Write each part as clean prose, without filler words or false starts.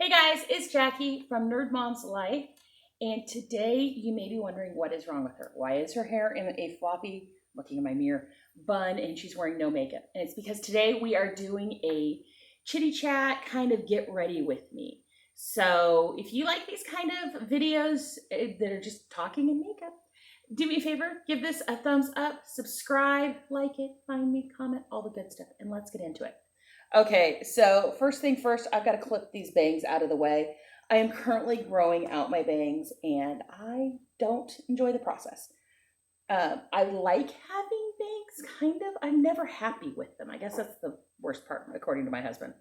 Hey guys, it's Jackie from Nerdmom's Life, and today you may be wondering what is wrong with her. Why is her hair in a floppy, looking in my mirror, bun, and she's wearing no makeup? And it's because today we are doing a chitty chat kind of get ready with me. So if you like these kind of videos that are just talking in makeup, do me a favor, give this a thumbs up, subscribe, like it, find me, comment, all the good stuff, and let's get into it. Okay, so first thing first, I've got to clip these bangs out of the way. I am currently growing out my bangs and I don't enjoy the process. I like having bangs, kind of. I'm never happy with them. I guess that's the worst part, according to my husband.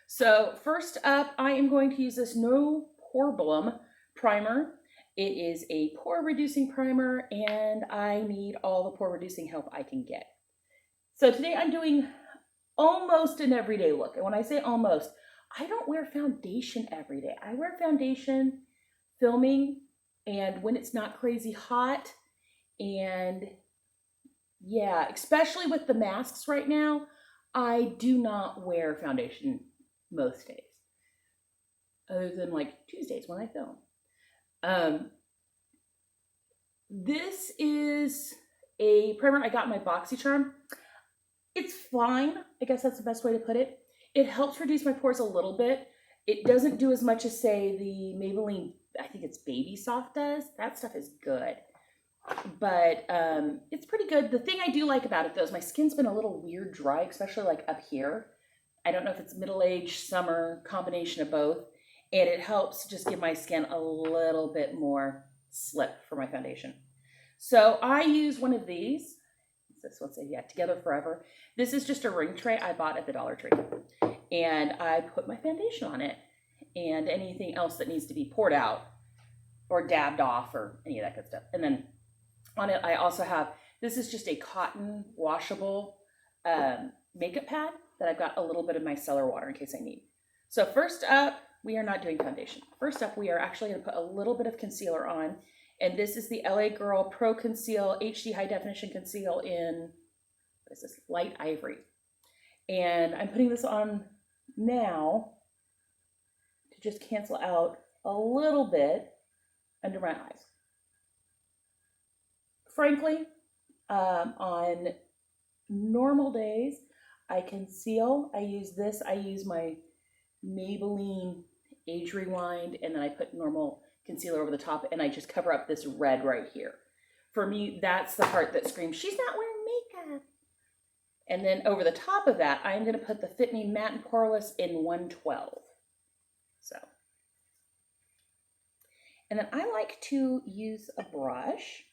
So first up, I am going to use this No Problem primer. It is a pore reducing primer and I need all the pore reducing help I can get. So today I'm doing almost an everyday look. And when I say almost, I don't wear foundation every day. I wear foundation filming and when it's not crazy hot. And yeah, especially with the masks right now, I do not wear foundation most days. Other than like Tuesdays when I film. This is a primer I got in my BoxyCharm. It's fine. I guess that's the best way to put it. It helps reduce my pores a little bit. It doesn't do as much as, say, the Maybelline, I think it's Baby Soft does. That stuff is good. But it's pretty good. The thing I do like about it, though, is my skin's been a little weird dry, especially like up here. I don't know if it's middle-age, summer, combination of both. And it helps just give my skin a little bit more slip for my foundation. So I use one of these. This one says, yeah, Together Forever. This is just a ring tray I bought at the Dollar Tree. And I put my foundation on it and anything else that needs to be poured out or dabbed off or any of that good stuff. And then on it, I also have, this is just a cotton washable makeup pad that I've got a little bit of micellar water in case I need. So first up, we are not doing foundation. First up, we are actually going to put a little bit of concealer on. And this is the LA Girl Pro Conceal HD High Definition Conceal in, what is this, Light Ivory. And I'm putting this on now to just cancel out a little bit under my eyes. Frankly, on normal days, I conceal. I use this. I use my Maybelline Age Rewind, and then I put normal concealer over the top, and I just cover up this red right here. For me, that's the part that screams, she's not wearing makeup. And then over the top of that, I'm going to put the Fit Me Matte and Poreless in 112. So. And then I like to use a brush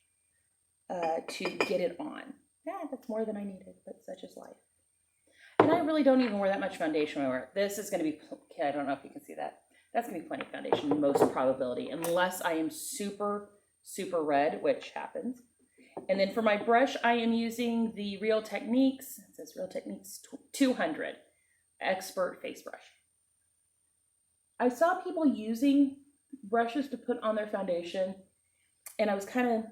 to get it on. Yeah, that's more than I needed, but such is life. And I really don't even wear that much foundation when I wear it. This is going to be, okay, I don't know if you can see that. That's going to be plenty of foundation, most probability, unless I am super, super red, which happens. And then for my brush, I am using the Real Techniques, it says Real Techniques 200 Expert Face Brush. I saw people using brushes to put on their foundation, and I was kind of,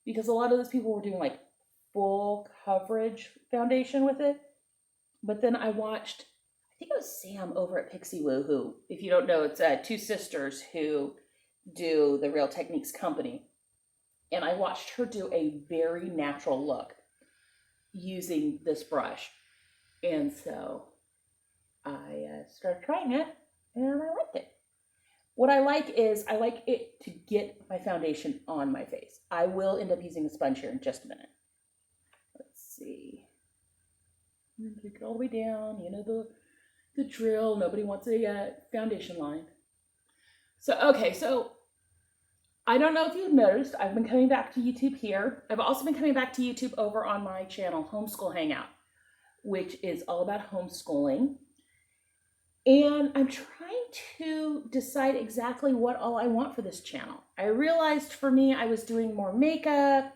because a lot of those people were doing like full coverage foundation with it. But then I watched, I think it was Sam over at Pixie Woo, who, if you don't know, it's two sisters who do the Real Techniques company. And I watched her do a very natural look using this brush. And so I started trying it and I liked it. What I like is I like it to get my foundation on my face. I will end up using a sponge here in just a minute. Let's see. Take it all the way down, you know the drill. Nobody wants a foundation line. So, okay, so I don't know if you've noticed, I've been coming back to YouTube here. I've also been coming back to YouTube over on my channel, Homeschool Hangout, which is all about homeschooling. And I'm trying to decide exactly what all I want for this channel. I realized for me, I was doing more makeup,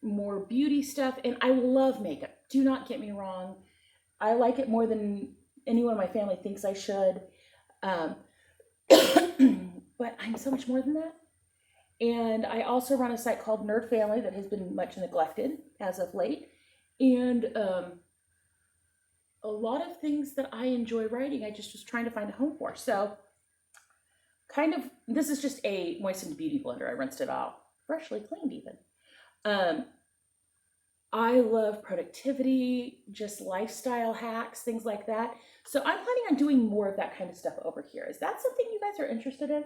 more beauty stuff, and I love makeup. Do not get me wrong. I like it more than anyone in my family thinks I should. But I'm so much more than that. And I also run a site called Nerd Family that has been much neglected as of late. And a lot of things that I enjoy writing, I just was trying to find a home for. So this is just a moistened beauty blender. I rinsed it out, freshly cleaned even. I love productivity, just lifestyle hacks, things like that. So I'm planning on doing more of that kind of stuff over here. Is that something you guys are interested in?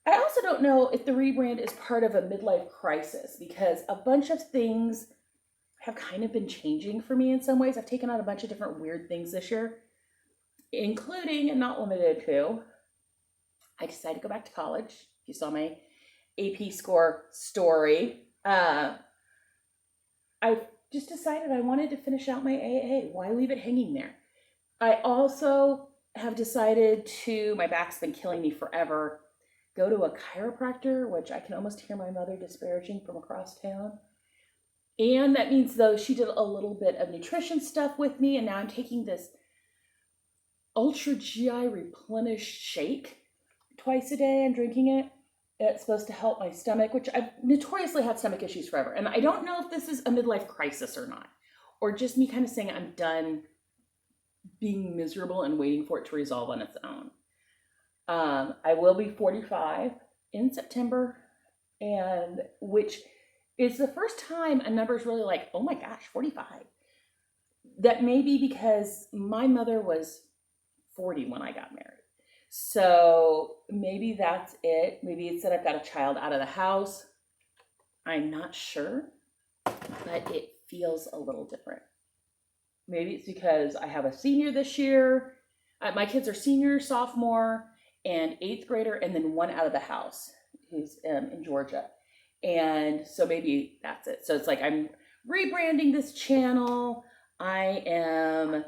I also don't know if the rebrand is part of a midlife crisis, because a bunch of things have kind of been changing for me in some ways. I've taken on a bunch of different weird things this year, including and not limited to, I decided to go back to college. If you saw my AP score story, I just decided I wanted to finish out my AA. Why leave it hanging there? I also have decided to, my back's been killing me forever, go to a chiropractor, which I can almost hear my mother disparaging from across town. And that means, though, she did a little bit of nutrition stuff with me, and now I'm taking this Ultra GI Replenish shake twice a day. I'm drinking it. It's supposed to help my stomach, which I've notoriously had stomach issues forever. And I don't know if this is a midlife crisis or not, or just me kind of saying I'm done being miserable and waiting for it to resolve on its own. I will be 45 in September, and which is the first time a number is really like, oh my gosh, 45. That may be because my mother was 40 when I got married. So maybe that's it. Maybe it's that I've got a child out of the house. I'm not sure, but it feels a little different. Maybe it's because I have a senior this year. My kids are senior, sophomore, and 8th grader, and then one out of the house who's in Georgia. And so maybe that's it. So it's like I'm rebranding this channel. I am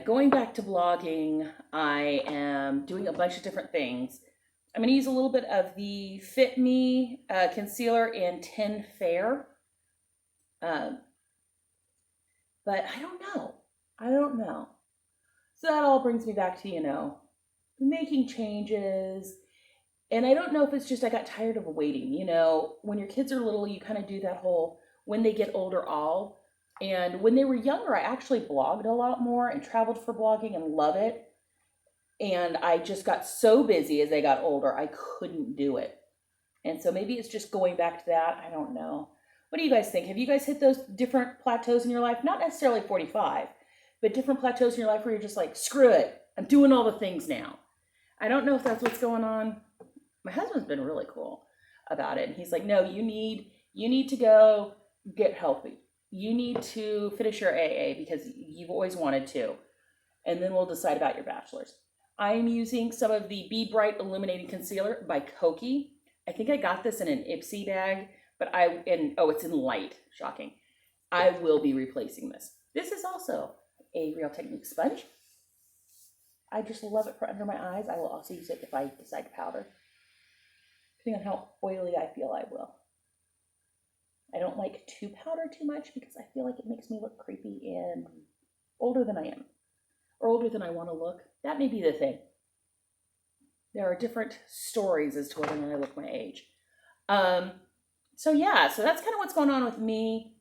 going back to blogging. I am doing a bunch of different things. I'm going to use a little bit of the Fit Me concealer in 10 Fair. But I don't know. So that all brings me back to, making changes. And I don't know if it's just I got tired of waiting. When your kids are little, you kind of do that whole when they get older all. And when they were younger, I actually blogged a lot more and traveled for blogging and love it. And I just got so busy as they got older, I couldn't do it. And so maybe it's just going back to that. I don't know. What do you guys think? Have you guys hit those different plateaus in your life? Not necessarily 45, but different plateaus in your life where you're just like, screw it. I'm doing all the things now. I don't know if that's what's going on. My husband's been really cool about it. And he's like, no, you need to go get healthy. You need to finish your AA because you've always wanted to. And then we'll decide about your bachelor's. I'm using some of the Be Bright Illuminating Concealer by Koki. I think I got this in an Ipsy bag, but it's in light. Shocking. I will be replacing this. This is also a Real Technique sponge. I just love it for under my eyes. I will also use it if I decide to powder. Depending on how oily I feel, I will. I don't like to powder too much because I feel like it makes me look creepy and older than I am, or older than I want to look. That may be the thing. There are different stories as to whether or not I look my age. So that's kind of what's going on with me.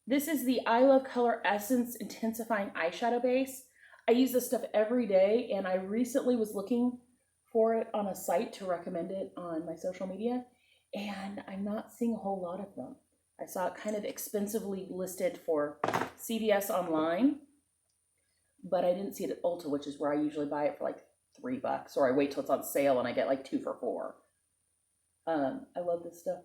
This is the I Love Color Essence Intensifying Eyeshadow Base. I use this stuff every day, and I recently was looking for it on a site to recommend it on my social media, and I'm not seeing a whole lot of them. I saw it kind of expensively listed for CVS online, but I didn't see it at Ulta, which is where I usually buy it for like $3, or I wait till it's on sale and I get like 2 for $4. I love this stuff.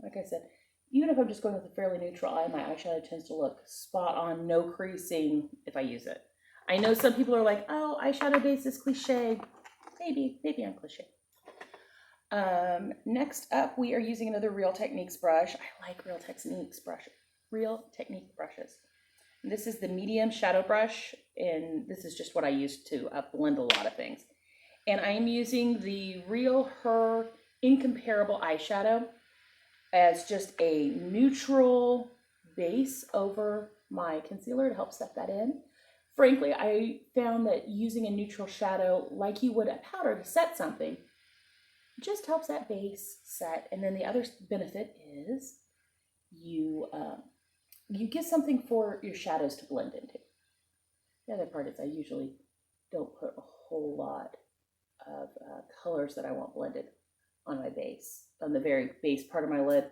Like I said, even if I'm just going with a fairly neutral eye, my eyeshadow tends to look spot on, no creasing if I use it. I know some people are like, oh, eyeshadow base is cliche. Maybe I'm cliche. Next up, we are using another Real Techniques brush. I like Real Techniques brushes. And this is the medium shadow brush, and this is just what I use to blend a lot of things. And I am using the Real Her Incomparable eyeshadow as just a neutral base over my concealer to help set that in. Frankly, I found that using a neutral shadow like you would a powder to set something just helps that base set. And then the other benefit is you get something for your shadows to blend into. The other part is I usually don't put a whole lot of colors that I want blended on my base, on the very base part of my lid.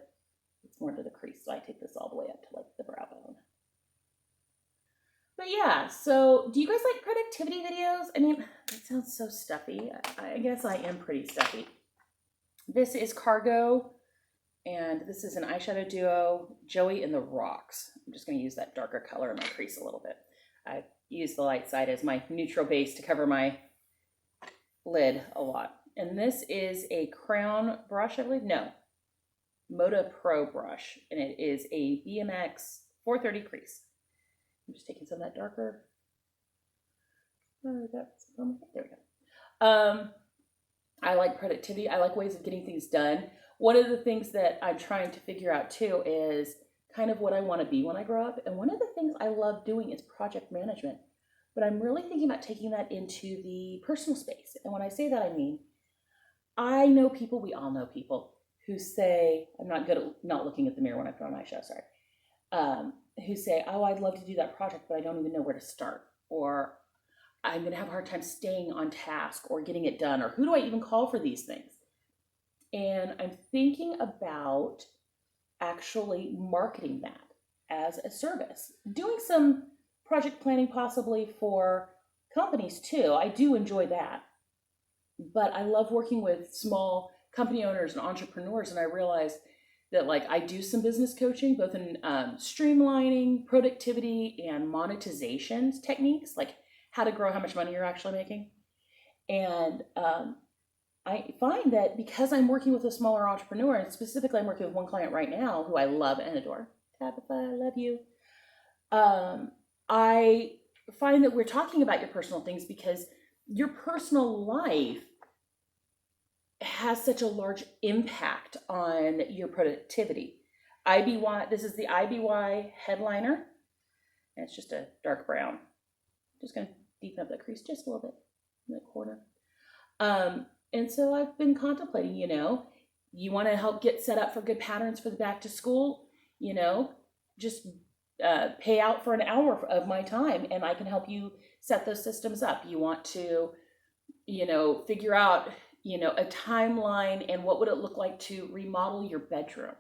It's more to the crease, so I take this all the way up to like the brow bone. But yeah, so do you guys like productivity videos? I mean, it sounds so stuffy. I guess I am pretty stuffy. This is Cargo, and this is an eyeshadow duo, Joey and the Rocks. I'm just going to use that darker color in my crease a little bit. I use the light side as my neutral base to cover my lid a lot. And this is a crown brush, I believe. No, Moda Pro brush, and it is a BMX 430 crease. I'm just taking some of that darker. Oh, that's, there we go. I like productivity. I like ways of getting things done. One of the things that I'm trying to figure out too is kind of what I want to be when I grow up. And one of the things I love doing is project management. But I'm really thinking about taking that into the personal space. And when I say that, I mean, I know people, we all know people who say, I'm not good at not looking at the mirror when I put on eyeshadow, sorry. Who say, oh, I'd love to do that project, but I don't even know where to start. Or I'm going to have a hard time staying on task or getting it done. Or who do I even call for these things? And I'm thinking about actually marketing that as a service. Doing some project planning possibly for companies too. I do enjoy that. But I love working with small company owners and entrepreneurs. And I realized that like I do some business coaching, both in streamlining, productivity, and monetization techniques, like how to grow how much money you're actually making. And I find that because I'm working with a smaller entrepreneur, and specifically I'm working with one client right now who I love and adore, Tabitha, I love you. I find that we're talking about your personal things because your personal life has such a large impact on your productivity. IBY, this is the IBY headliner, and it's just a dark brown. Just gonna deepen up that crease just a little bit in the corner. And so I've been contemplating, you want to help get set up for good patterns for the back to school, just pay out for an hour of my time and I can help you set those systems up. You want to, figure out, a timeline and what would it look like to remodel your bedroom.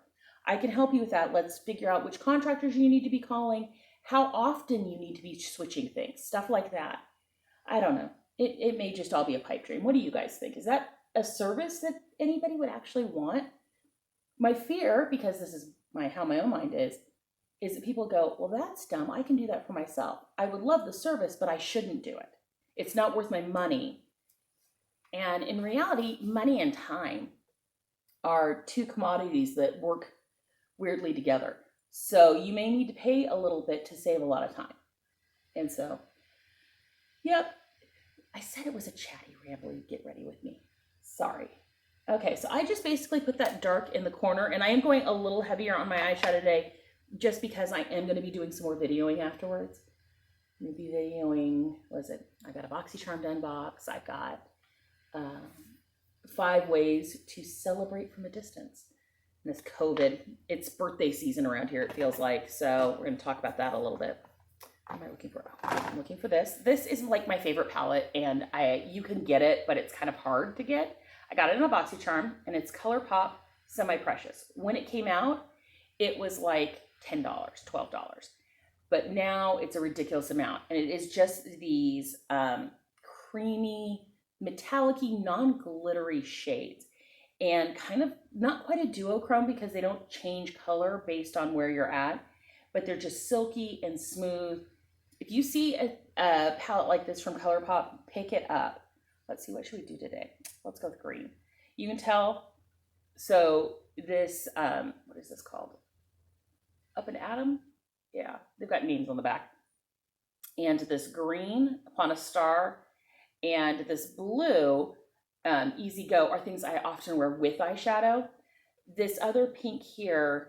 I can help you with that. Let's figure out which contractors you need to be calling, how often you need to be switching things, stuff like that. I don't know. It may just all be a pipe dream. What do you guys think? Is that a service that anybody would actually want? My fear, because this is how my own mind is that people go, well, that's dumb. I can do that for myself. I would love the service, but I shouldn't do it. It's not worth my money. And in reality, money and time are two commodities that work weirdly together. So you may need to pay a little bit to save a lot of time. And so, yep. I said it was a chatty, rambly, get ready with me. Sorry. Okay, so I just basically put that dark in the corner, and I am going a little heavier on my eyeshadow today just because I am going to be doing some more videoing afterwards. I'm going to be videoing, I got a BoxyCharm to unbox. I've got 5 ways to celebrate from a distance. And this COVID, it's birthday season around here, it feels like, so we're going to talk about that a little bit. What am I looking for? I'm looking for this. This is like my favorite palette, and you can get it, but it's kind of hard to get. I got it in a BoxyCharm, and it's ColourPop Semi-Precious. When it came out, it was like $10, $12. But now it's a ridiculous amount, and it is just these creamy, metallic-y, non-glittery shades. And kind of not quite a duochrome because they don't change color based on where you're at, but they're just silky and smooth. If you see a palette like this from ColourPop, pick it up. Let's see, what should we do today? Let's go with green. You can tell, so this, what is this called? Up and Atom? Yeah, they've got names on the back. And this green, Upon a Star, and this blue, Easy Go, are things I often wear with eyeshadow. This other pink here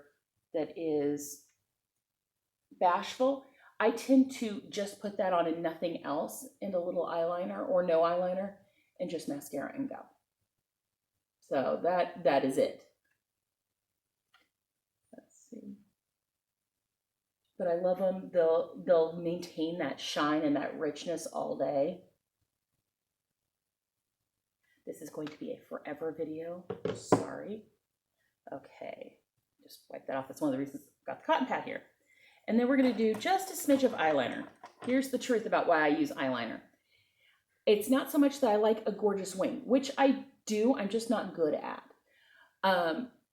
that is Bashful, I tend to just put that on and nothing else, and a little eyeliner or no eyeliner, and just mascara and go. So that is it. Let's see. But I love them. They'll maintain that shine and that richness all day. This is going to be a forever video. Sorry. Okay, just wipe that off. That's one of the reasons I've got the cotton pad here. And then we're going to do just a smidge of eyeliner. Here's the truth about why I use eyeliner. It's not so much that I like a gorgeous wing, which I do, I'm just not good at.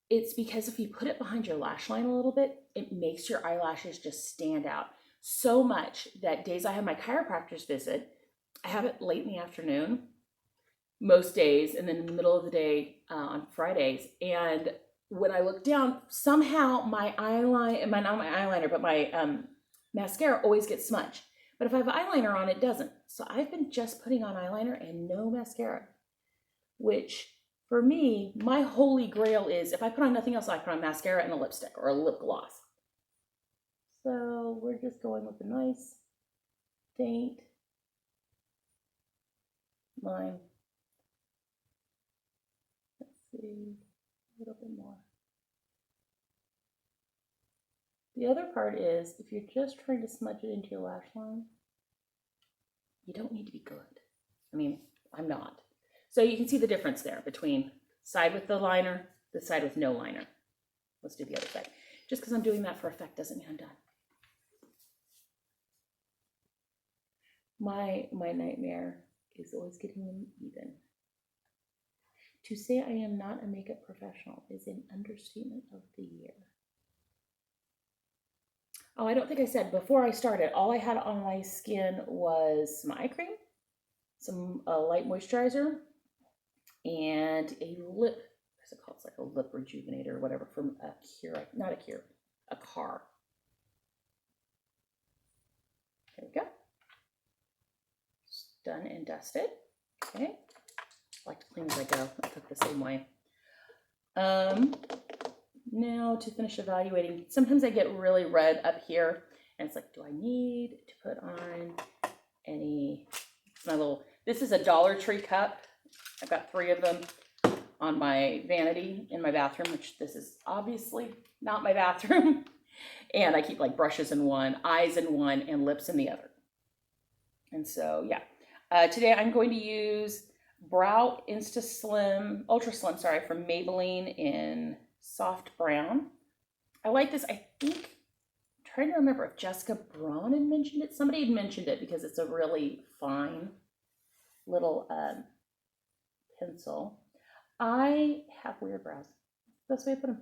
It's because if you put it behind your lash line a little bit, it makes your eyelashes just stand out so much that days I have my chiropractor's visit, I have it late in the afternoon, most days, and then in the middle of the day on Fridays. And when I look down, somehow my eyeliner, not my eyeliner, but my mascara always gets smudged. But if I have eyeliner on, it doesn't. So I've been just putting on eyeliner and no mascara, which for me, my holy grail is if I put on nothing else, I put on mascara and a lipstick or a lip gloss. So we're just going with a nice, faint line. Let's see, a little bit more. The other part is, if you're just trying to smudge it into your lash line, you don't need to be good. I mean, I'm not. So you can see the difference there between side with the liner, the side with no liner. Let's do the other side. Just because I'm doing that for effect doesn't mean I'm done. My nightmare is always getting them even. To say I am not a makeup professional is an understatement of the year. Oh, I don't think I said before I started, all I had on my skin was some eye cream, some light moisturizer, and a lip, what's it called? It's like a lip rejuvenator or whatever from a Cure, not a Cure, a Car. There we go. Done and dusted. Okay. I like to clean as I go. I cook the same way. Now to finish evaluating, sometimes I get really red up here and it's like, do I need to put on any, my little, this is a Dollar Tree cup. I've got 3 of them on my vanity in my bathroom, which this is obviously not my bathroom. And I keep like brushes in one, eyes in one, and lips in the other. And so, yeah. Today I'm going to use Brow Ultra Slim, from Maybelline in soft brown. I like this. I think, I'm trying to remember if Jessica Braun had mentioned it. Somebody had mentioned it because it's a really fine little pencil. I have weird brows. That's the way I put them.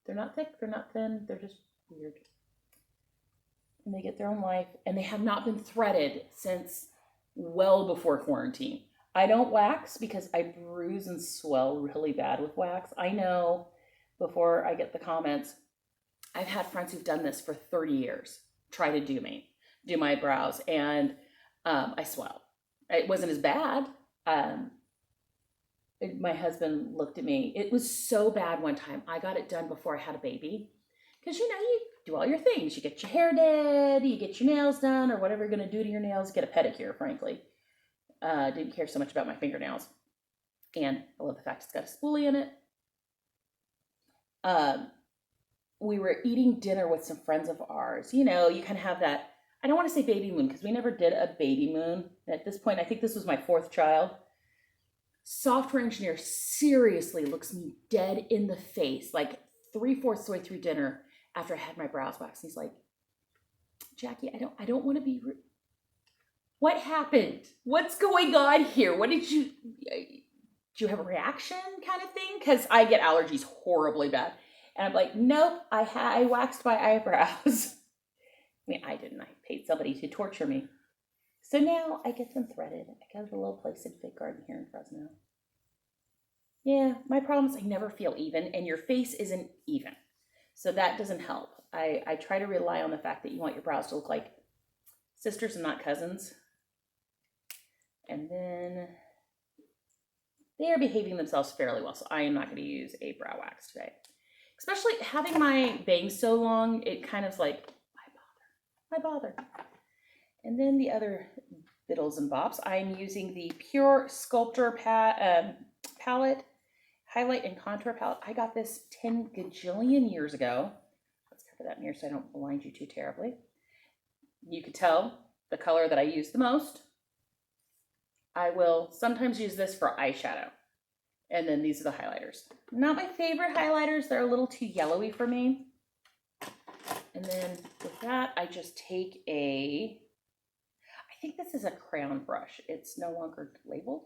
They're not thick, they're not thin, they're just weird. And they get their own life, and they have not been threaded since well before quarantine. I don't wax because I bruise and swell really bad with wax. I know, before I get the comments, I've had friends who've done this for 30 years, try to do my brows, and I swell. It wasn't as bad. My husband looked at me. It was so bad one time. I got it done before I had a baby. Because, you know, you do all your things. You get your hair did, you get your nails done, or whatever you're going to do to your nails. Get a pedicure, frankly. Didn't care so much about my fingernails. And I love the fact it's got a spoolie in it. We were eating dinner with some friends of ours. You know, you kind of have that, I don't want to say baby moon, because we never did a baby moon. At this point, I think this was my 4th child. Software engineer seriously looks me dead in the face, like 3/4 way through dinner after I had my brows waxed. He's like, Jackie, I don't want to be rude. What happened? What's going on here? What did you have a reaction kind of thing? Because I get allergies horribly bad. And I'm like, nope, I waxed my eyebrows. I mean, I didn't. I paid somebody to torture me. So now I get them threaded. I got a little place in Fit Garden here in Fresno. Yeah, my problem is I never feel even, and your face isn't even. So that doesn't help. I try to rely on the fact that you want your brows to look like sisters and not cousins. And then they are behaving themselves fairly well, so I am not going to use a brow wax today. Especially having my bangs so long, it kind of like, why bother? And then the other biddles and bops, I'm using the Pure Sculptor palette, highlight and contour palette. I got this 10 gajillion years ago. Let's cover that mirror so I don't blind you too terribly. You could tell the color that I use the most I will sometimes use this for eyeshadow. And then these are the highlighters. Not my favorite highlighters. They're a little too yellowy for me. And then with that, I just take I think this is a crayon brush. It's no longer labeled.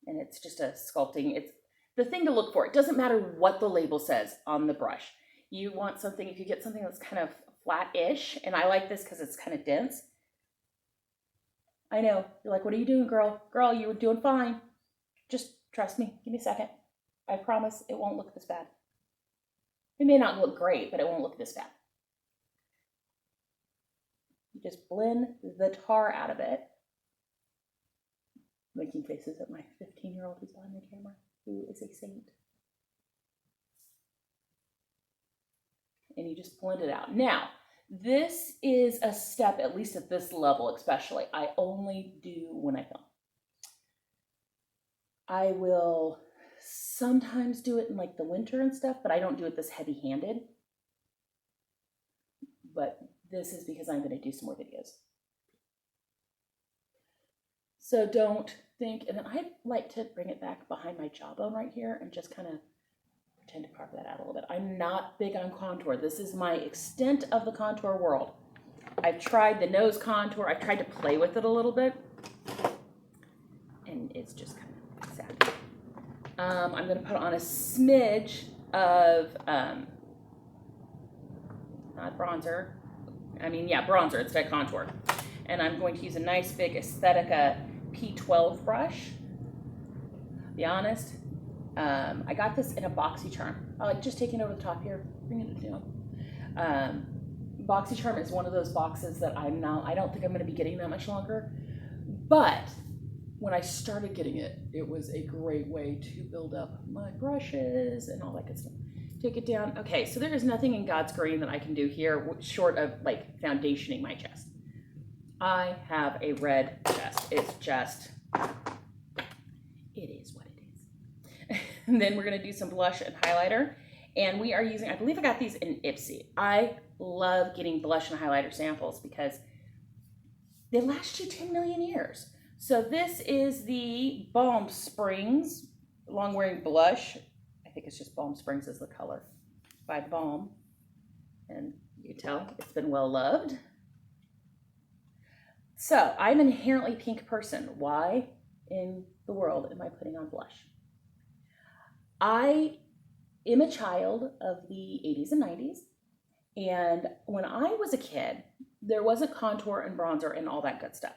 And it's just a sculpting. It's the thing to look for. It doesn't matter what the label says on the brush. You want something, if you get something that's kind of flat-ish, and I like this because it's kind of dense. I know, you're like, what are you doing, girl? Girl, you were doing fine. Just trust me, give me a second. I promise it won't look this bad. It may not look great, but it won't look this bad. You just blend the tar out of it. Making faces at my 15-year-old who's behind the camera, who is a saint. And you just blend it out. Now, this is a step, at least at this level especially, I only do when I film. I will sometimes do it in like the winter and stuff, but I don't do it this heavy-handed. But this is because I'm going to do some more videos. So don't think, and then I like to bring it back behind my jawbone right here and just kind of pretend to carve that out a little bit. I'm not big on contour. This is my extent of the contour world. I've tried the nose contour. I've tried to play with it a little bit, and it's just kind of sad. I'm going to put on a smidge of, not bronzer. I mean, yeah, bronzer instead of contour. And I'm going to use a nice big Aesthetica P12 brush. Be honest, I got this in a BoxyCharm. I like just taking over the top here, bringing it down. BoxyCharm is one of those boxes that I don't think I'm going to be getting that much longer. But when I started getting it, it was a great way to build up my brushes and all that good stuff. Take it down. Okay, so there is nothing in God's green that I can do here short of like foundationing my chest. I have a red chest. It's just, it is what it is. And then we're going to do some blush and highlighter. And we are using, I believe I got these in Ipsy. I love getting blush and highlighter samples because they last you 10 million years. So this is the Balm Springs Long Wearing Blush. I think it's just Balm Springs is the color by Balm. And you can tell it's been well loved. So I'm an inherently pink person. Why in the world am I putting on blush? I am a child of the 80s and 90s. And when I was a kid, there wasn't contour and bronzer and all that good stuff.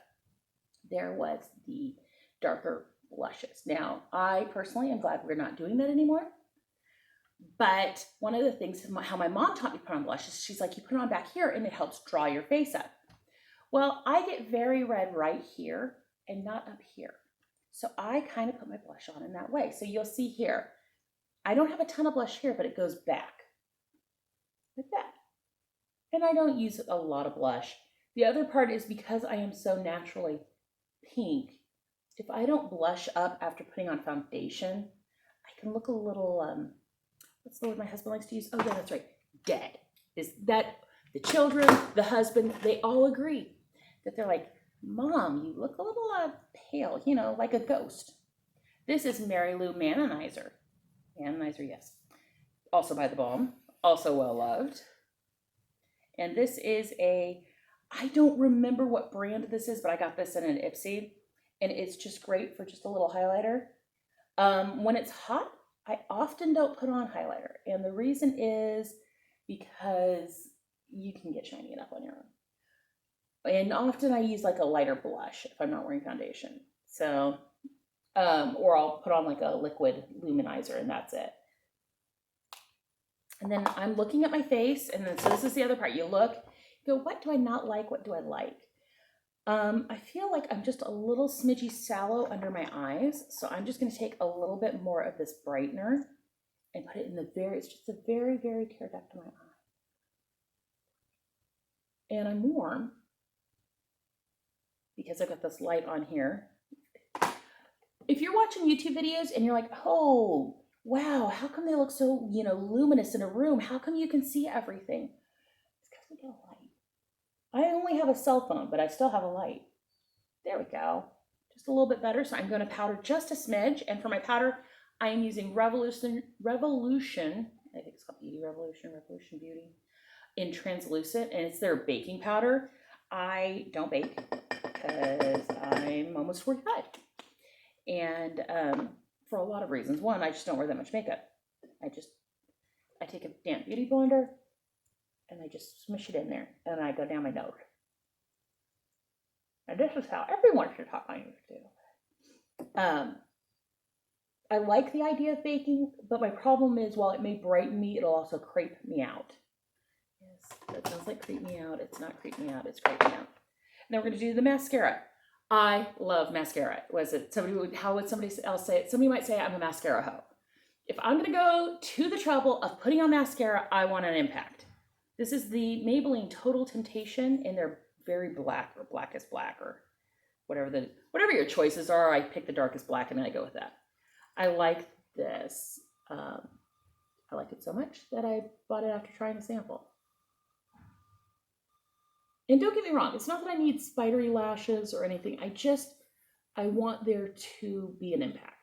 There was the darker blushes. Now, I personally am glad we're not doing that anymore. But one of the things, how my mom taught me to put on blush is she's like, you put it on back here and it helps draw your face up. Well, I get very red right here and not up here. So I kind of put my blush on in that way. So you'll see here, I don't have a ton of blush here, but it goes back like that. And I don't use a lot of blush. The other part is because I am so naturally pink, if I don't blush up after putting on foundation, I can look a little, what's the word my husband likes to use? Oh yeah, that's right, dead. Is that the children, the husband, they all agree that they're like, Mom, you look a little pale, you know, like a ghost. This is Mary Lou Manonizer. Manonizer, yes. Also by the Balm, also well loved. And this is I don't remember what brand this is, but I got this in an Ipsy. And it's just great for just a little highlighter. When it's hot, I often don't put on highlighter. And the reason is because you can get shiny enough on your own. And often I use like a lighter blush if I'm not wearing foundation. So, or I'll put on like a liquid luminizer and that's it. And then I'm looking at my face, and then so this is the other part. You look, you go, what do I not like? What do I like? I feel like I'm just a little smidgy sallow under my eyes. So I'm just going to take a little bit more of this brightener and put it in it's just a very, very tear duct to my eye. And I'm warm because I've got this light on here. If you're watching YouTube videos and you're like, oh, wow, how come they look so, luminous in a room? How come you can see everything? It's because we got a light. I only have a cell phone, but I still have a light. There we go. Just a little bit better. So I'm going to powder just a smidge. And for my powder, I am using Revolution, I think it's called Beauty Revolution Beauty in translucent, and it's their baking powder. I don't bake because I'm almost 45. And for a lot of reasons. One, I just don't wear that much makeup. I take a damp beauty blender and I just smush it in there and I go down my nose. And this is how everyone should talk on YouTube. I like the idea of baking, but my problem is while it may brighten me, it'll also creep me out. Yes, that sounds like creep me out. It's not creep me out, it's creep me out. And then we're going to do the mascara. I love mascara. How would somebody else say it? Somebody might say I'm a mascara hoe. If I'm going to go to the trouble of putting on mascara, I want an impact. This is the Maybelline Total Temptation, and they're very black or blackest black or whatever your choices are. I pick the darkest black and then I go with that. I like this. I like it so much that I bought it after trying a sample. And don't get me wrong, it's not that I need spidery lashes or anything. I want there to be an impact.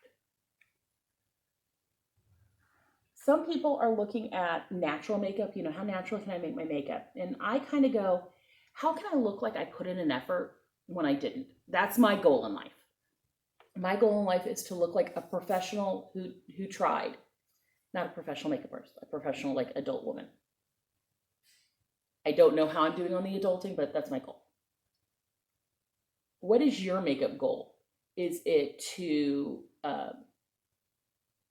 Some people are looking at natural makeup, you know, how natural can I make my makeup? And I kind of go, how can I look like I put in an effort when I didn't? That's my goal in life. My goal in life is to look like a professional who tried. Not a professional makeup artist, a professional like adult woman. I don't know how I'm doing on the adulting, but that's my goal. What is your makeup goal? Is it to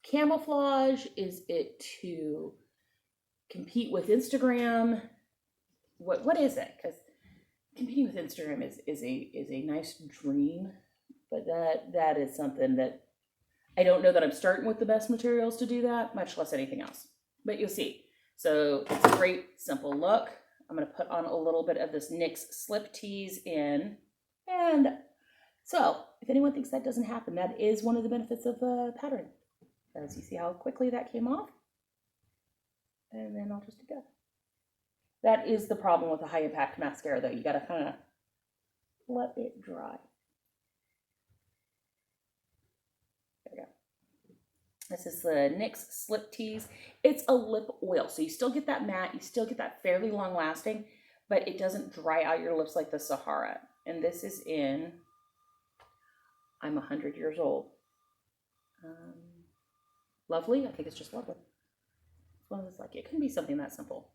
camouflage? Is it to compete with Instagram? What is it? Because competing with Instagram is a nice dream, but that is something that I don't know that I'm starting with the best materials to do that, much less anything else. But you'll see. So it's a great, simple look. I'm going to put on a little bit of this NYX Slip Tease in. And so if anyone thinks that doesn't happen, that is one of the benefits of powdering. As you see how quickly that came off. And then I'll just go. That is the problem with a high impact mascara though. You got to kind of let it dry. There we go. This is the NYX Slip Tease. It's a lip oil, so you still get that matte, you still get that fairly long lasting, but it doesn't dry out your lips like the Sahara. And this is in, I'm 100 years old. Lovely, I think it's just lovely. It's one of those, like, it can be something that simple.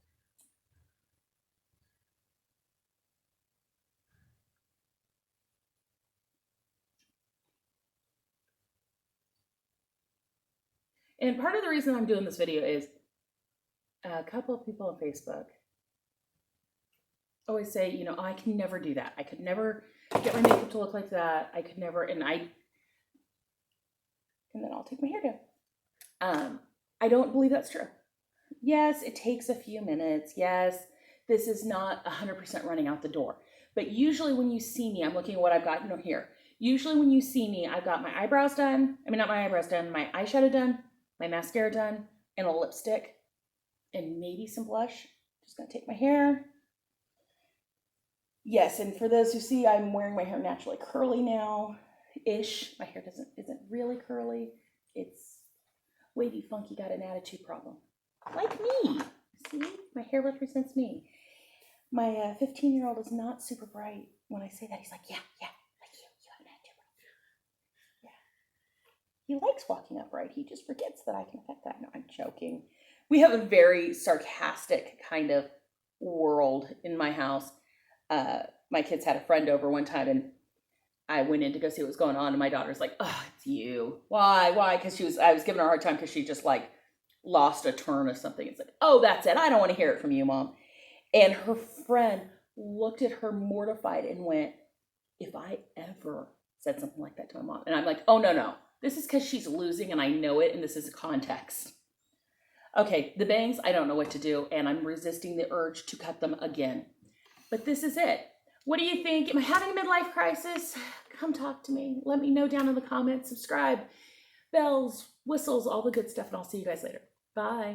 And part of the reason I'm doing this video is a couple of people on Facebook always say, you know, I can never do that. I could never get my makeup to look like that. I could never, and then I'll take my hair down. I don't believe that's true. Yes, it takes a few minutes. Yes, this is not 100% running out the door. But usually when you see me, I'm looking at what I've got, you know, here. Usually when you see me, I've got my eyebrows done. I mean, not my eyebrows done, my eyeshadow done, my mascara done, and a lipstick, and maybe some blush. Just gonna take my hair. Yes, and for those who see, I'm wearing my hair naturally curly now-ish. My hair isn't really curly. It's wavy, funky, got an attitude problem. Like me. See? My hair represents me. My 15-year-old is not super bright. When I say that, he's like, yeah, like you have an attitude problem. Yeah. He likes walking upright. He just forgets that I can affect that. No, I'm joking. We have a very sarcastic kind of world in my house. My kids had a friend over one time, and I went in to go see what was going on, and my daughter's like, oh, it's you. Why? Because I was giving her a hard time because she just like lost a turn or something. It's like, oh, that's it. I don't want to hear it from you, Mom. And her friend looked at her mortified and went, if I ever said something like that to my mom. And I'm like, oh, no. This is because she's losing and I know it, and this is a context. Okay, the bangs, I don't know what to do, and I'm resisting the urge to cut them again. But this is it. What do you think? Am I having a midlife crisis? Come talk to me. Let me know down in the comments. Subscribe, bells, whistles, all the good stuff, and I'll see you guys later. Bye.